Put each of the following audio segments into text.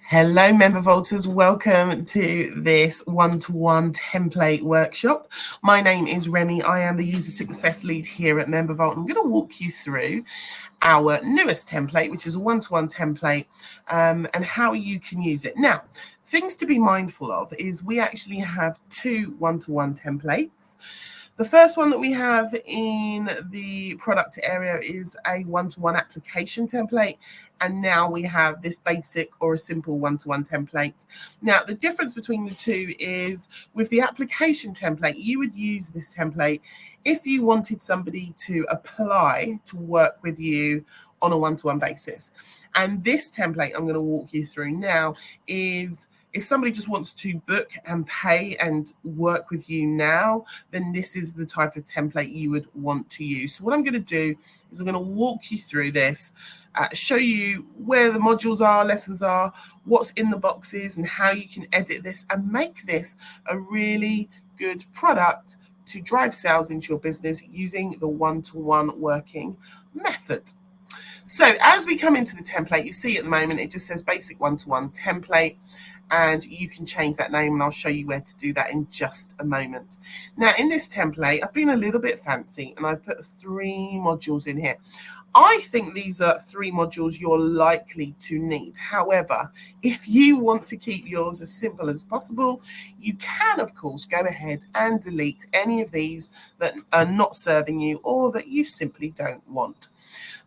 Hello, MemberVault's. Welcome to this one-to-one template workshop. My name is Remy. I am the user success lead here at MemberVault. I'm going to walk you through our newest template, which is a one-to-one template, and how you can use it. Now, things to be mindful of is we actually have two one-to-one templates. The first one that we have in the product area is a one-to-one application template. And now we have this basic or a simple one-to-one template. Now, the difference between the two is with the application template, you would use this template if you wanted somebody to apply to work with you on a one-to-one basis. And this template I'm going to walk you through now is if somebody just wants to book and pay and work with you now, then this is the type of template you would want to use. So what I'm going to do is I'm going to walk you through this, show you where the modules are, lessons are, what's in the boxes, and how you can edit this and make this a really good product to drive sales into your business using the one-to-one working method. So as we come into the template, you see at the moment it just says basic one-to-one template, and you can change that name, and I'll show you where to do that in just a moment. Now, in this template, I've been a little bit fancy and I've put 3 modules in here. I think these are 3 modules you're likely to need. However, if you want to keep yours as simple as possible, you can, of course, go ahead and delete any of these that are not serving you or that you simply don't want.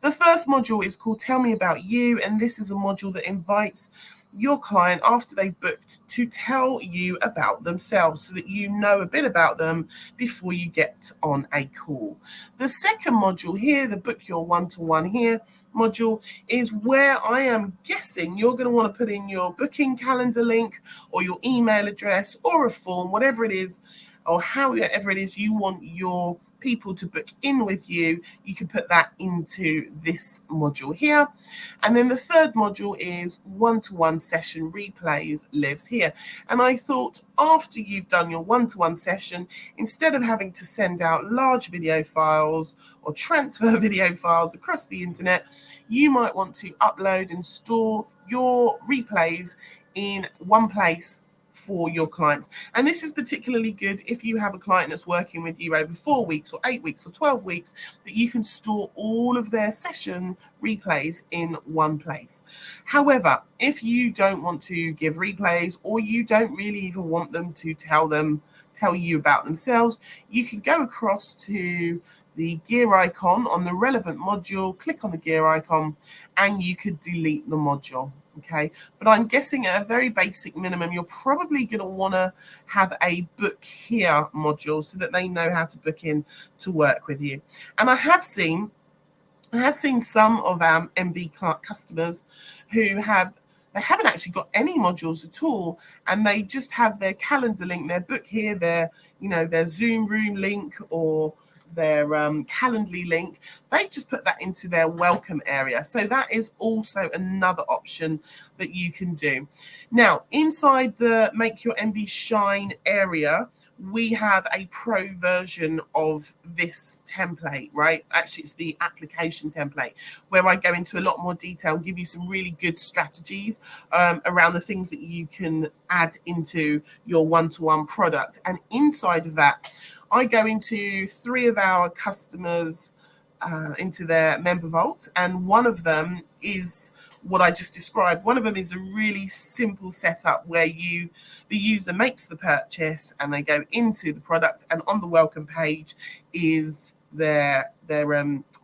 The first module is called Tell Me About You, and this is a module that invites your client after they've booked to tell you about themselves so that you know a bit about them before you get on a call. The second module here, the Book Your One-to-One here module, is where I am guessing you're going to want to put in your booking calendar link or your email address or a form, whatever it is, or however it is you want your people to book in with you, you can put that into this module here. And then the third module is one-to-one session replays lives here. And I thought after you've done your one-to-one session, instead of having to send out large video files or transfer video files across the internet, you might want to upload and store your replays in one place for your clients. And this is particularly good if you have a client that's working with you over 4 weeks or 8 weeks or 12 weeks, that you can store all of their session replays in one place. However, if you don't want to give replays or you don't really even want them to tell you about themselves, you can go across to the gear icon on the relevant module, click on the gear icon, and you could delete the module. Okay, but I'm guessing at a very basic minimum, you're probably going to want to have a book here module so that they know how to book in to work with you. And I have seen some of our MV customers who they haven't actually got any modules at all, and they just have their calendar link, their book here, their Zoom room link or their Calendly link. They just put that into their welcome area. So that is also another option that you can do. Now, inside the Make Your MV Shine area, we have a pro version of this template, right? Actually, it's the application template where I go into a lot more detail and give you some really good strategies around the things that you can add into your one-to-one product. And inside of that, I go into 3 of our customers into their MemberVault, and one of them is what I just described. One of them is a really simple setup where the user makes the purchase and they go into the product, and on the welcome page is their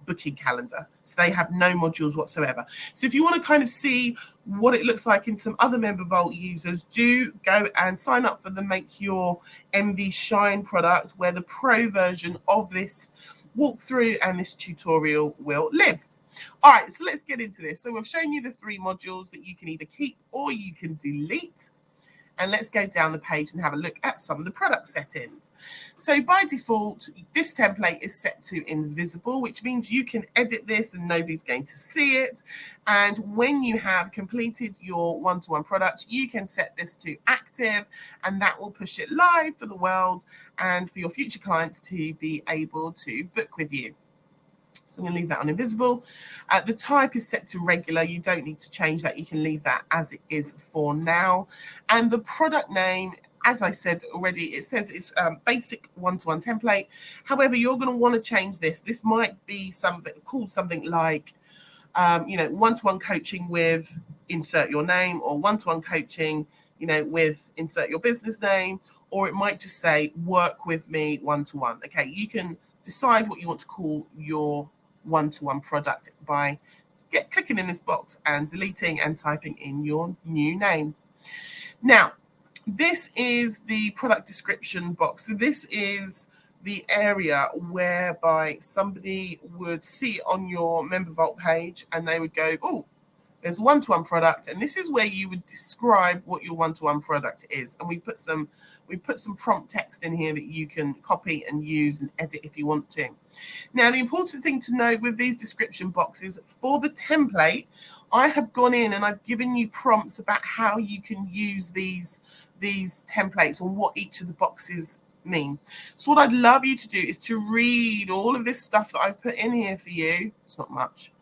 booking calendar. So they have no modules whatsoever. So if you want to kind of see what it looks like in some other MemberVault users, do go and sign up for the Make Your MV Shine product, where the pro version of this walkthrough and this tutorial will live. All right, so let's get into this. So we've shown you the 3 modules that you can either keep or you can delete. And let's go down the page and have a look at some of the product settings. So by default, this template is set to invisible, which means you can edit this and nobody's going to see it. And when you have completed your one-to-one product, you can set this to active, and that will push it live for the world and for your future clients to be able to book with you. So I'm going to leave that on invisible. The type is set to regular. You don't need to change that. You can leave that as it is for now. And the product name, as I said already, it says it's basic one-to-one template. However, you're going to want to change this. This might be called something like, one-to-one coaching with insert your name, or one-to-one coaching, with insert your business name, or it might just say work with me one-to-one. Okay, you can decide what you want to call your one-to-one product by clicking in this box and deleting and typing in your new name. Now, this is the product description box. So this is the area whereby somebody would see on your MemberVault page and they would go, oh, there's a one-to-one product, and this is where you would describe what your one-to-one product is. And we put some prompt text in here that you can copy and use and edit if you want to. Now, the important thing to know with these description boxes, for the template, I have gone in and I've given you prompts about how you can use these templates and what each of the boxes mean. So what I'd love you to do is to read all of this stuff that I've put in here for you. It's not much.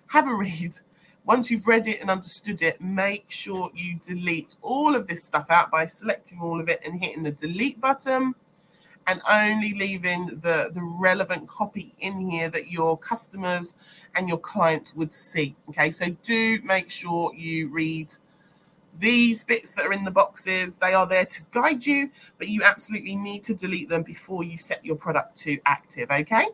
Have a read. Once you've read it and understood it, make sure you delete all of this stuff out by selecting all of it and hitting the delete button, and only leaving the relevant copy in here that your customers and your clients would see. Okay, so do make sure you read these bits that are in the boxes. They are there to guide you, but you absolutely need to delete them before you set your product to active. Okay.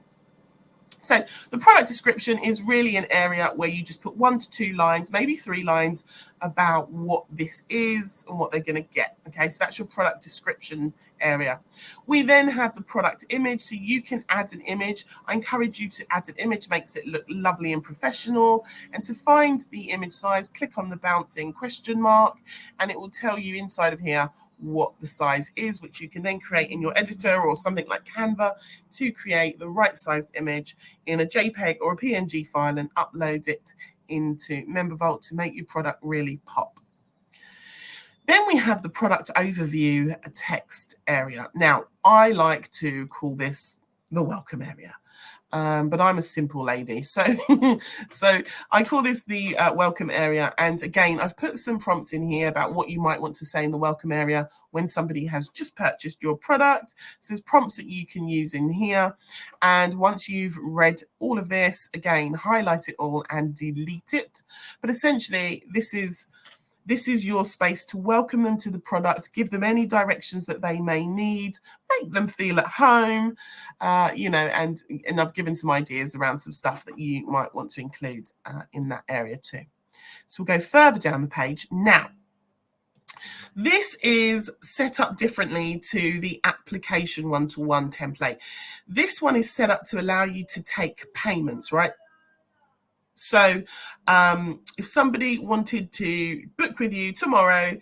So the product description is really an area where you just put 1 to 2 lines, maybe 3 lines about what this is and what they're going to get. Okay, so that's your product description area. We then have the product image, so you can add an image. I encourage you to add an image, makes it look lovely and professional. And to find the image size, click on the bouncing question mark, and it will tell you inside of here what the size is, which you can then create in your editor or something like Canva to create the right sized image in a JPEG or a PNG file and upload it into MemberVault to make your product really pop. Then we have the product overview text area. Now, I like to call this the welcome area. But I'm a simple lady, so I call this the welcome area. And again, I've put some prompts in here about what you might want to say in the welcome area when somebody has just purchased your product. So there's prompts that you can use in here. And once you've read all of this, again, highlight it all and delete it. But essentially, this is your space to welcome them to the product, give them any directions that they may need, make them feel at home, and I've given some ideas around some stuff that you might want to include in that area too. So we'll go further down the page. Now, this is set up differently to the application one-to-one template. This one is set up to allow you to take payments, right? So if somebody wanted to book with you tomorrow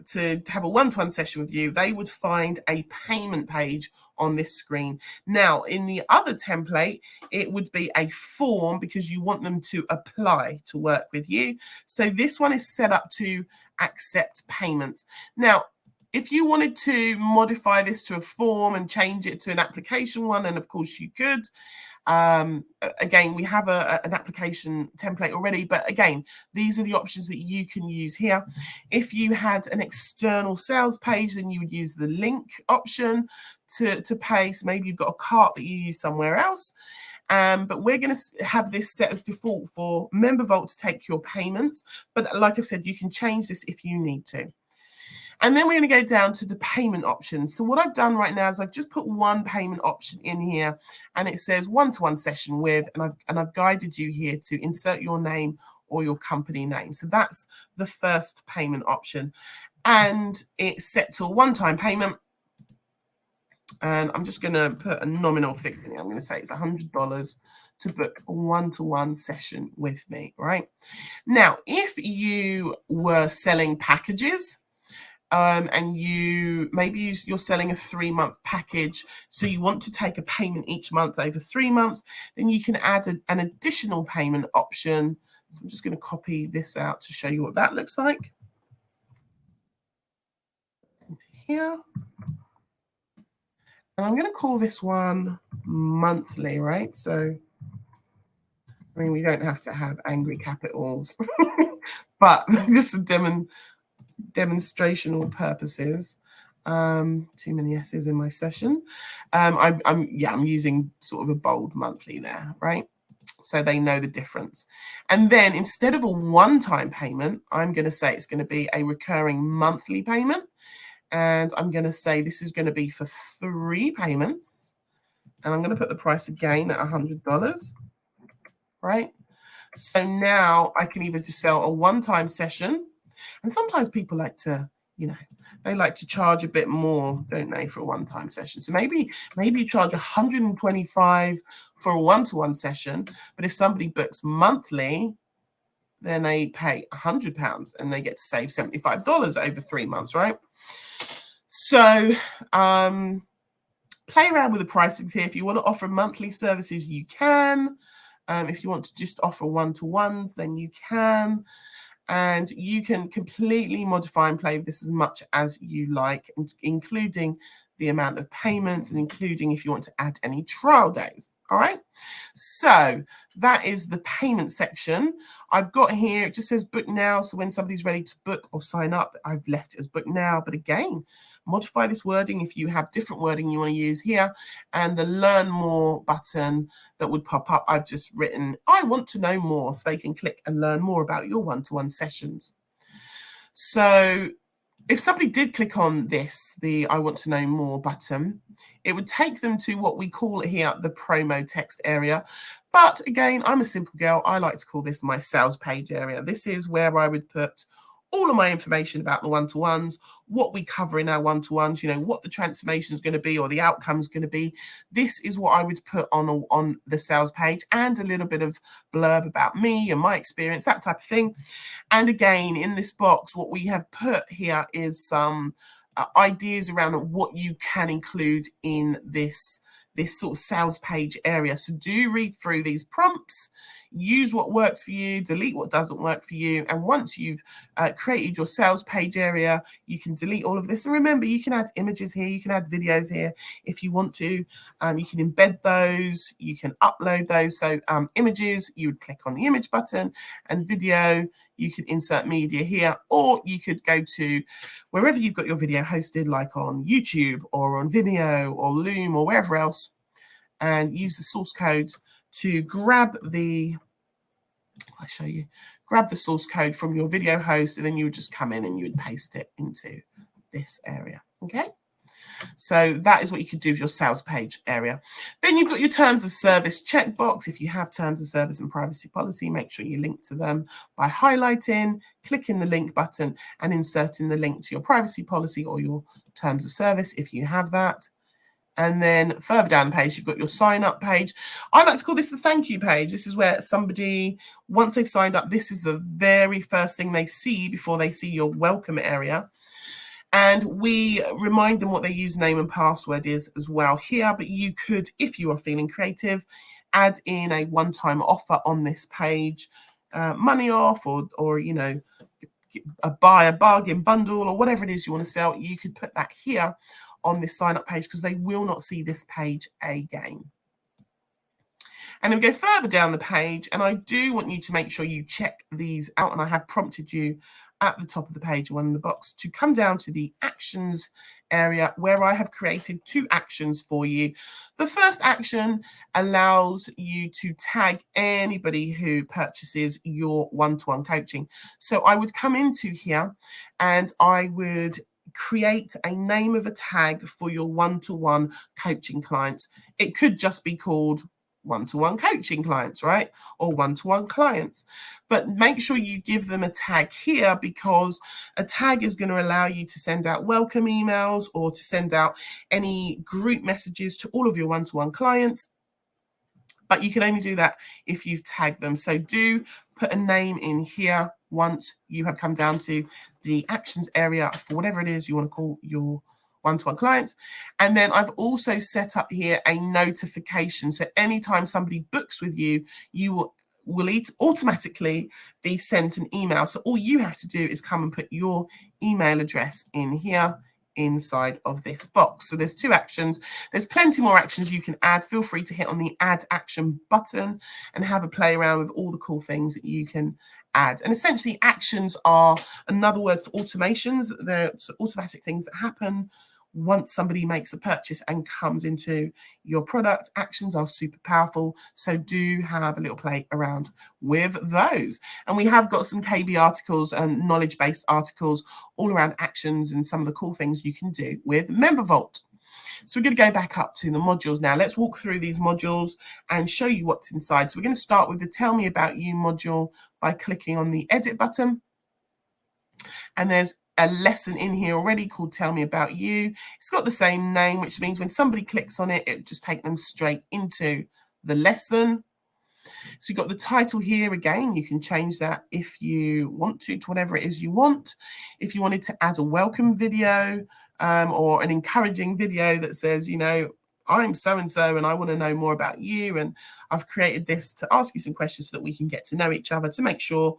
to have a one-to-one session with you, they would find a payment page on this screen. Now, in the other template, it would be a form because you want them to apply to work with you. So this one is set up to accept payments. Now, if you wanted to modify this to a form and change it to an application one, and of course you could. Again, we have an application template already, but again, these are the options that you can use here. If you had an external sales page, then you would use the link option to pay. So maybe you've got a cart that you use somewhere else. But we're going to have this set as default for MemberVault to take your payments. But like I said, you can change this if you need to. And then we're going to go down to the payment options. So what I've done right now is I've just put one payment option in here, and it says one-to-one session with, and I've guided you here to insert your name or your company name. So that's the first payment option, and it's set to a one-time payment. And I'm just going to put a nominal figure in here. I'm going to say it's $100 to book a one-to-one session with me, right? Now, if you were selling packages, and you're selling a 3-month package, so you want to take a payment each month over 3 months, then you can add an additional payment option. So I'm just going to copy this out to show you what that looks like. Here. And I'm going to call this one monthly, right? So mean, we don't have to have angry capitals, but just a demonstrational purposes. Too many S's in my session. I'm using sort of a bold monthly there, right? So they know the difference. And then instead of a one-time payment, I'm going to say it's going to be a recurring monthly payment. And I'm going to say this is going to be for 3 payments. And I'm going to put the price again at $100, right? So now I can either just sell a one-time session. And sometimes people like to, they like to charge a bit more, don't they, for a one-time session. So maybe you charge $125 for a one-to-one session, but if somebody books monthly, then they pay £100 and they get to save $75 over 3 months, right? So play around with the pricings here. If you want to offer monthly services, you can. If you want to just offer one-to-ones, then you can. And you can completely modify and play with this as much as you like, including the amount of payments and including if you want to add any trial days. All right. So that is the payment section. I've got here, it just says book now. So when somebody's ready to book or sign up, I've left it as book now. But again, modify this wording if you have different wording you want to use here. And the learn more button that would pop up, I've just written, I want to know more, so they can click and learn more about your one-to-one sessions. So if somebody did click on this, the I want to know more button, it would take them to what we call here the promo text area. But again, I'm a simple girl. I like to call this my sales page area. This is where I would put all of my information about the one-to-ones, what we cover in our one-to-ones, what the transformation is going to be or the outcome is going to be. This is what I would put on the sales page, and a little bit of blurb about me and my experience, that type of thing. And again, in this box, what we have put here is some ideas around what you can include in this sort of sales page area. So do read through these prompts, use what works for you, delete what doesn't work for you. And once you've created your sales page area, you can delete all of this. And remember, you can add images here, you can add videos here if you want to. You can embed those, you can upload those. So images, you would click on the image button, and video, you can insert media here, or you could go to wherever you've got your video hosted, like on YouTube or on Vimeo or Loom or wherever else, and use the source code to grab the source code from your video host, and then you would just come in and you would paste it into this area. Okay. So that is what you could do with your sales page area. Then you've got your terms of service checkbox. If you have terms of service and privacy policy, make sure you link to them by highlighting, clicking the link button, and inserting the link to your privacy policy or your terms of service if you have that. And then further down the page, you've got your sign up page. I like to call this the thank you page. This is where somebody, once they've signed up, this is the very first thing they see before they see your welcome area. And we remind them what their username and password is as well here. But you could, if you are feeling creative, add in a one-time offer on this page, money off, or buy a bargain bundle, or whatever it is you want to sell. You could put that here on this sign up page, because they will not see this page again. And then we go further down the page, and I do want you to make sure you check these out, and I have prompted you at the top of the page, one in the box, to come down to the actions area, where I have created 2 actions for you. The first action allows you to tag anybody who purchases your one-to-one coaching. So I would come into here and I would create a name of a tag for your one-to-one coaching clients. It could just be called one-to-one coaching clients, right? Or one-to-one clients. But make sure you give them a tag here, because a tag is going to allow you to send out welcome emails or to send out any group messages to all of your one-to-one clients. But you can only do that if you've tagged them. So do put a name in here once you have come down to the actions area for whatever it is you want to call your one-to-one clients. And then I've also set up here a notification. So anytime somebody books with you, you will automatically be sent an email. So all you have to do is come and put your email address in here inside of this box. So there's 2 actions. There's plenty more actions you can add. Feel free to hit on the add action button and have a play around with all the cool things that you can add. And essentially actions are another word for automations. They're automatic things that happen once somebody makes a purchase and comes into your product. Actions are super powerful, so do have a little play around with those. And we have got some KB articles and knowledge-based articles all around actions and some of the cool things you can do with MemberVault. So we're going to go back up to the modules now. Let's walk through these modules and show you what's inside. So we're going to start with the Tell Me About You module by clicking on the edit button. And there's a lesson in here already called Tell Me About You. It's got the same name, which means when somebody clicks on it, it just takes them straight into the lesson. So you've got the title here again. You can change that if you want to whatever it is you want. If you wanted to add a welcome video or an encouraging video that says, you know, I'm so-and-so and I want to know more about you, and I've created this to ask you some questions so that we can get to know each other to make sure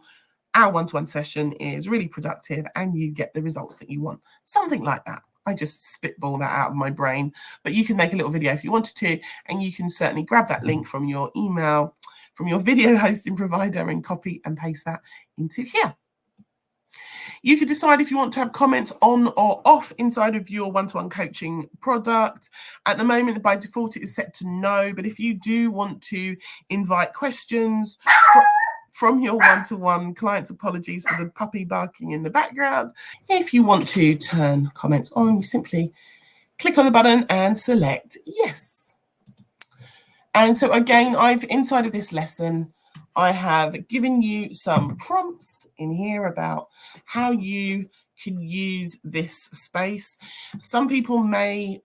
our one-to-one session is really productive and you get the results that you want. Something like that. I just spitball that out of my brain, but you can make a little video if you wanted to, and you can certainly grab that link from your email, from your video hosting provider, and copy and paste that into here. You can decide if you want to have comments on or off inside of your one-to-one coaching product. At the moment, by default, it is set to no, but if you do want to invite questions from your one-to-one clients, apologies for the puppy barking in the background. If you want to turn comments on, you simply click on the button and select yes. And so again, inside of this lesson, I have given you some prompts in here about how you can use this space. Some people may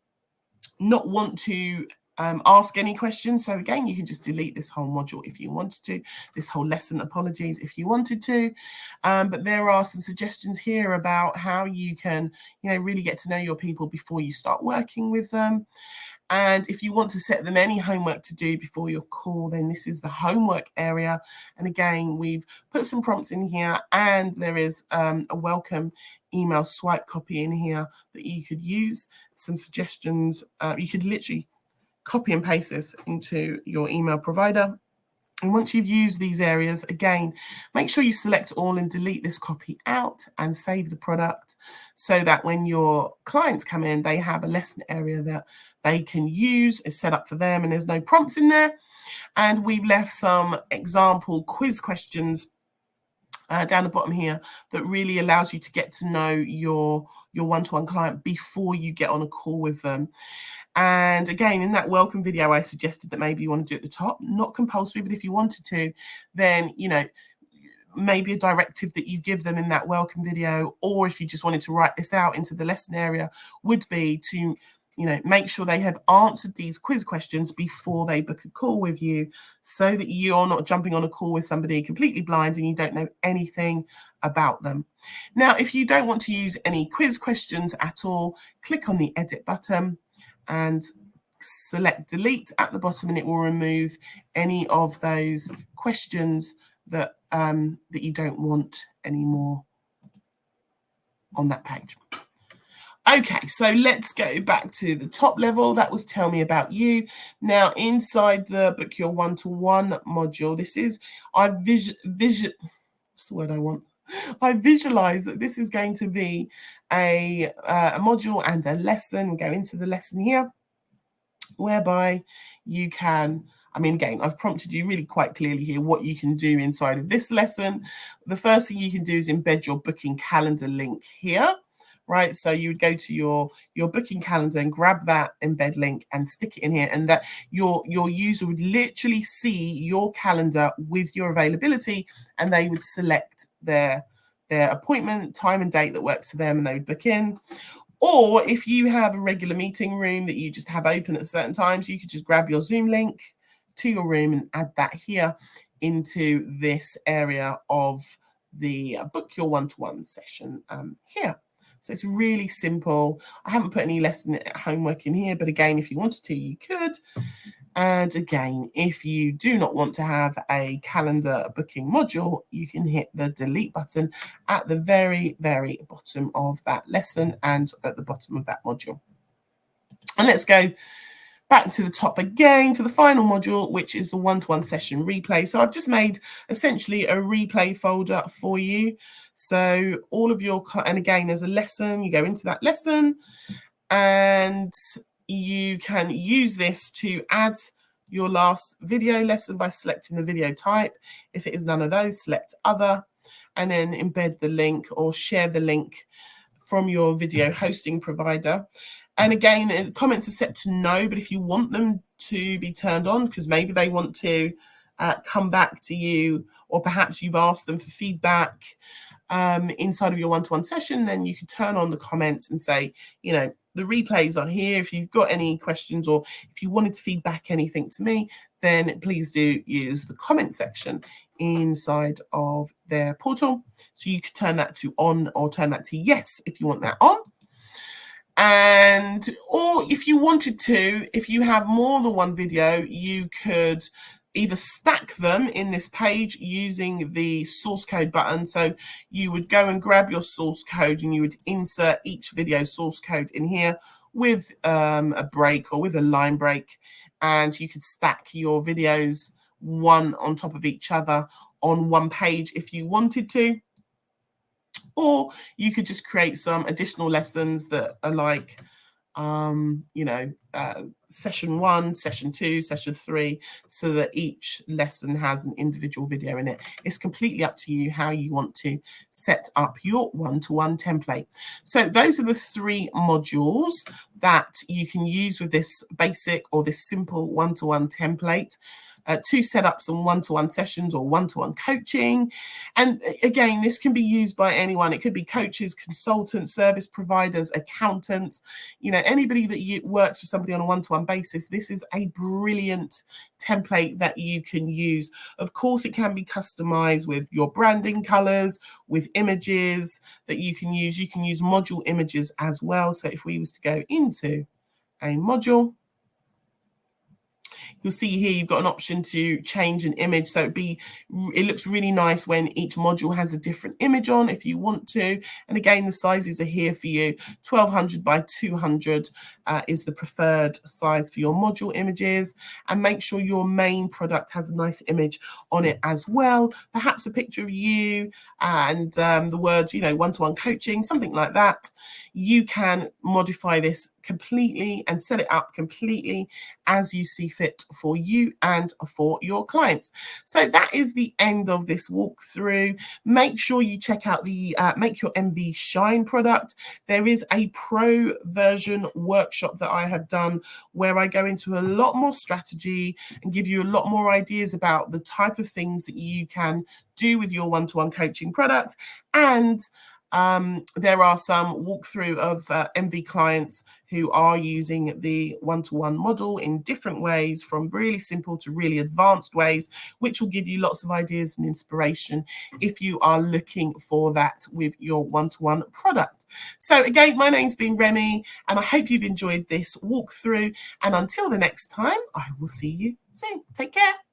not want to ask any questions. So again, you can just delete this whole module if you wanted to, this whole lesson, apologies, if you wanted to. But there are some suggestions here about how you can, you know, really get to know your people before you start working with them. And if you want to set them any homework to do before your call, then this is the homework area. And again, we've put some prompts in here, and there is a welcome email swipe copy in here that you could use. Some suggestions. You could literally copy and paste this into your email provider. And once you've used these areas, again, make sure you select all and delete this copy out and save the product so that when your clients come in, they have a lesson area that they can use. It's set up for them and there's no prompts in there. And we've left some example quiz questions down the bottom here that really allows you to get to know your one-to-one client before you get on a call with them. And again, in that welcome video, I suggested that maybe you want to do it at the top, not compulsory, but if you wanted to, then, you know, maybe a directive that you give them in that welcome video, or if you just wanted to write this out into the lesson area, would be to, you know, make sure they have answered these quiz questions before they book a call with you, so that you're not jumping on a call with somebody completely blind and you don't know anything about them. Now, if you don't want to use any quiz questions at all, click on the edit button and select delete at the bottom, and it will remove any of those questions that that you don't want anymore on that page. Okay, so let's go back to the top level. That was Tell Me About You. Now, inside the Book Your One-to-One module, this is, I visualize that this is going to be a module and a lesson. We'll go into the lesson here, whereby you can, I mean, again, I've prompted you really quite clearly here what you can do inside of this lesson. The first thing you can do is embed your booking calendar link here, right? So you would go to your booking calendar and grab that embed link and stick it in here, and that your user would literally see your calendar with your availability, and they would select their appointment, time and date that works for them, and they would book in. Or if you have a regular meeting room that you just have open at certain times, you could just grab your Zoom link to your room and add that here into this area of the Book Your One-to-One session here. So it's really simple. I haven't put any lesson homework in here, but again, if you wanted to, you could. And again, if you do not want to have a calendar booking module, you can hit the delete button at the very, very bottom of that lesson and at the bottom of that module. And let's go back to the top again for the final module, which is the one-to-one session replay. So I've just made essentially a replay folder for you. So all of your, and again, there's a lesson, you go into that lesson and you can use this to add your last video lesson by selecting the video type. If it is none of those, select other, and then embed the link or share the link from your video hosting provider. And again, the comments are set to no, but if you want them to be turned on, because maybe they want to come back to you, or perhaps you've asked them for feedback inside of your one-to-one session, then you can turn on the comments and say, you know, the replays are here. If you've got any questions or if you wanted to feedback anything to me, then please do use the comment section inside of their portal. So you can turn that to on or turn that to yes if you want that on. And, or if you wanted to, if you have more than one video, you could either stack them in this page using the source code button. So you would go and grab your source code and you would insert each video source code in here with a break or with a line break. And you could stack your videos one on top of each other on one page if you wanted to. Or you could just create some additional lessons that are like, you know, session 1, session 2, session 3, so that each lesson has an individual video in it. It's completely up to you how you want to set up your one-to-one template. So those are the 3 modules that you can use with this basic or this simple one-to-one template. 2 setups and one-to-one sessions or one-to-one coaching. And again, this can be used by anyone. It could be coaches, consultants, service providers, accountants, you know, anybody that works with somebody on a one-to-one basis. This is a brilliant template that you can use. Of course, it can be customized with your branding colors, with images that you can use. You can use module images as well. So if we was to go into a module, you'll see here you've got an option to change an image. So it looks really nice when each module has a different image on if you want to. And again, the sizes are here for you. 1200 by 200 is the preferred size for your module images. And make sure your main product has a nice image on it as well. Perhaps a picture of you and the words, you know, one-to-one coaching, something like that. You can modify this completely and set it up completely as you see fit for you and for your clients. So that is the end of this walkthrough. Make sure you check out the Make Your MV Shine product. There is a pro version workshop that I have done where I go into a lot more strategy and give you a lot more ideas about the type of things that you can do with your one-to-one coaching product. And there are some walkthrough of MV clients who are using the one-to-one model in different ways, from really simple to really advanced ways, which will give you lots of ideas and inspiration if you are looking for that with your one-to-one product. So again, my name's been Remy, and I hope you've enjoyed this walkthrough. And until the next time, I will see you soon. Take care.